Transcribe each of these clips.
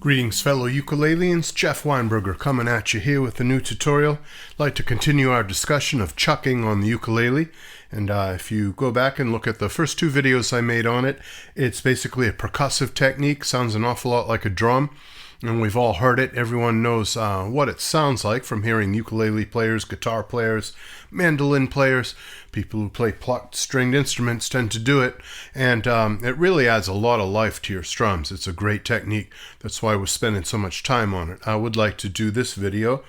Greetings fellow ukuleleans, Jeff Weinberger coming at you here with a new tutorial. I'd like to continue our discussion of chucking on the ukulele, and if you go back and look at the first two videos I made on it, it's basically a percussive technique, sounds an awful lot like a drum, and we've all heard it. Everyone knows what it sounds like from hearing ukulele players, guitar players, mandolin players. People who play plucked stringed instruments tend to do it, and it really adds a lot of life to your strums. It's a great technique. That's why we're spending so much time on it. I would like to do this video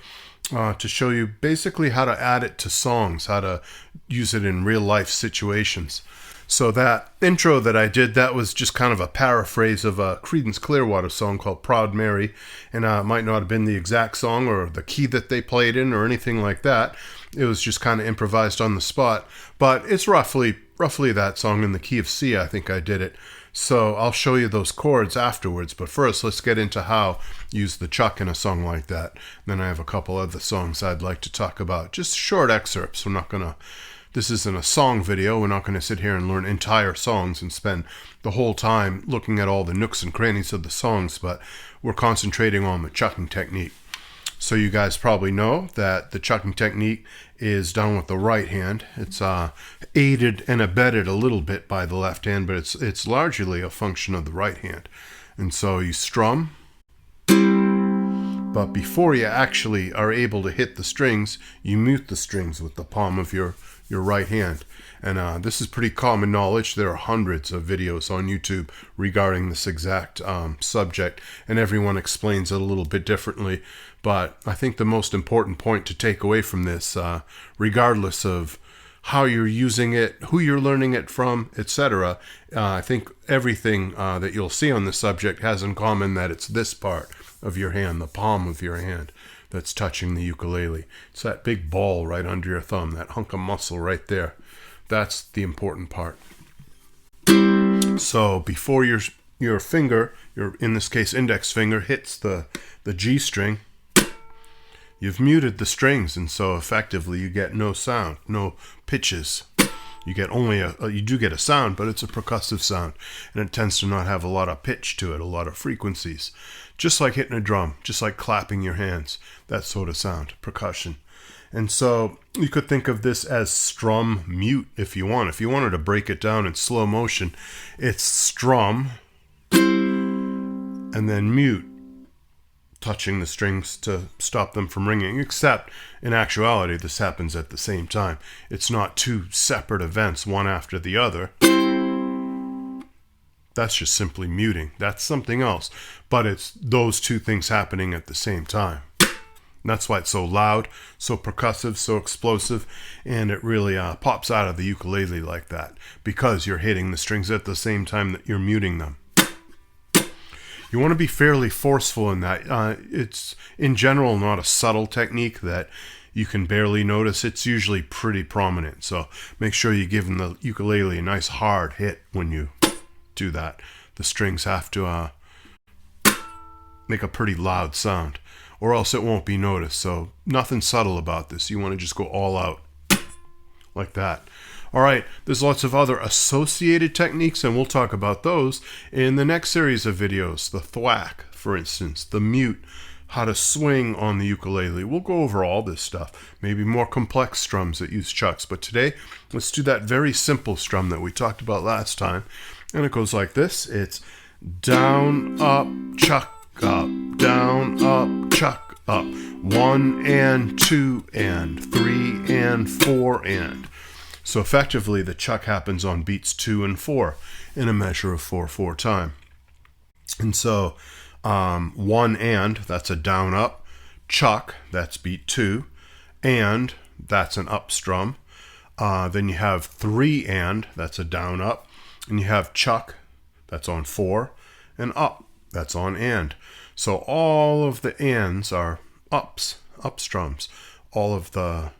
to show you basically how to add it to songs, how to use it in real life situations. So that intro that I did, that was just kind of a paraphrase of a Creedence Clearwater song called Proud Mary, and it might not have been the exact song or the key that they played in or anything like that. It was just kind of improvised on the spot, but it's roughly that song in the key of C. I think I did it. So I'll show you those chords afterwards, but first let's get into how use the chuck in a song like that. Then I have a couple other songs I'd like to talk about, just short excerpts. This isn't a song video. We're not going to sit here and learn entire songs and spend the whole time looking at all the nooks and crannies of the songs, but we're concentrating on the chucking technique. So you guys probably know that the chucking technique is done with the right hand. It's aided and abetted a little bit by the left hand, but it's largely a function of the right hand. And so you strum, but before you actually are able to hit the strings, you mute the strings with the palm of your right hand. And this is pretty common knowledge. There are hundreds of videos on YouTube regarding this exact subject, and everyone explains it a little bit differently. But I think the most important point to take away from this, regardless of how you're using it, who you're learning it from, etc., I think everything that you'll see on this subject has in common that it's this part of your hand, the palm of your hand, that's touching the ukulele. It's that big ball right under your thumb, that hunk of muscle right there. That's the important part. So before your finger, in this case index finger, hits the G string, you've muted the strings, and so effectively you get no sound, no pitches. You get only you do get a sound, but it's a percussive sound, and it tends to not have a lot of pitch to it, a lot of frequencies. Just like hitting a drum, just like clapping your hands, that sort of sound, percussion. And so you could think of this as strum mute if you want. If you wanted to break it down in slow motion, it's strum and then mute, touching the strings to stop them from ringing, except in actuality this happens at the same time. It's not two separate events, one after the other. That's just simply muting. That's something else, but it's those two things happening at the same time. And that's why it's so loud, so percussive, so explosive, and it really pops out of the ukulele like that, because you're hitting the strings at the same time that you're muting them. You want to be fairly forceful in that. It's, in general, not a subtle technique that you can barely notice. It's usually pretty prominent. So make sure you give the ukulele a nice hard hit when you do that. The strings have to make a pretty loud sound, or else it won't be noticed. So nothing subtle about this. You want to just go all out like that. All right, there's lots of other associated techniques, and we'll talk about those in the next series of videos. The thwack, for instance, the mute, how to swing on the ukulele. We'll go over all this stuff, maybe more complex strums that use chucks. But today, let's do that very simple strum that we talked about last time. And it goes like this. It's down, up, chuck, up, down, up, chuck, up. 1 and 2 and 3 and 4 and. So effectively, the chuck happens on beats 2 and 4 in a measure of 4/4 time. And so 1 and, that's a down up. Chuck, that's beat 2. And, that's an up strum. Then you have 3 and, that's a down up. And you have chuck, that's on 4. And up, that's on and. So all of the ands are ups, up strums. All of the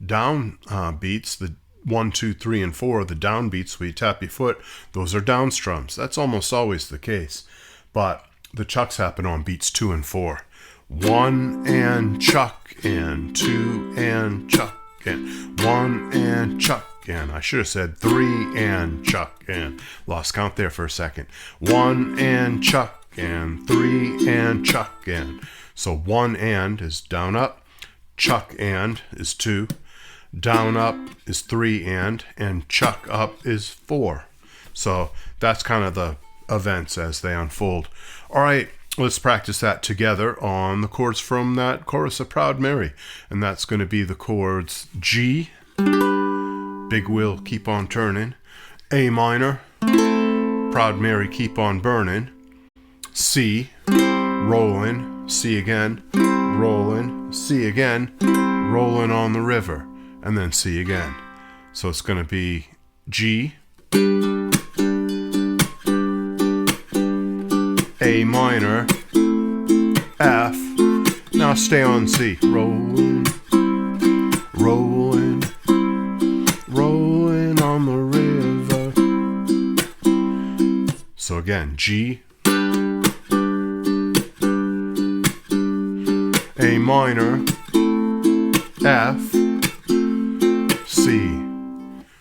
down beats, the 1, 2, 3, and 4, the down beats where you tap your foot, those are down strums. That's almost always the case. But the chucks happen on beats 2 and 4. 1 and chuck and 2 and chuck and 1 and chuck and. I should have said 3 and chuck and. Lost count there for a second. 1 and chuck and 3 and chuck and. So 1 and is down up, chuck and is 2, down up is 3 and chuck up is 4. So that's kind of the events as they unfold. All right, let's practice that together on the chords from that chorus of Proud Mary. And that's going to be the chords G, big wheel keep on turning, A minor, Proud Mary keep on burning, C, rolling, C again, rolling, C again, rolling on the river, and then C again. So it's going to be G, A minor, F, now stay on C, rolling, rolling, rolling on the river. So again, G, A minor, F, C.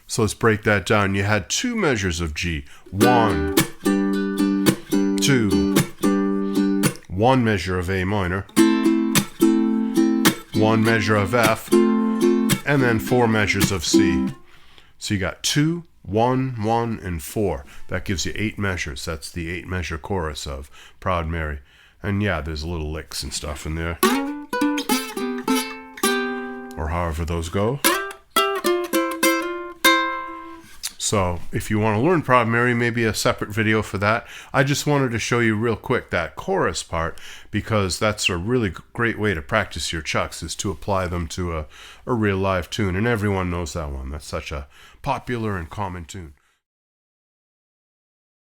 So let's break that down. You had 2 measures of G. 1, 2. 1 measure of A minor. 1 measure of F. And then 4 measures of C. So you got 2, 1, 1, and 4. That gives you 8 measures. That's the 8 measure chorus of Proud Mary. And yeah, there's little licks and stuff in there. Or however those go. So if you want to learn Proud Mary, maybe a separate video for that. I just wanted to show you real quick that chorus part, because that's a really great way to practice your chucks, is to apply them to a real live tune. And everyone knows that one. That's such a popular and common tune.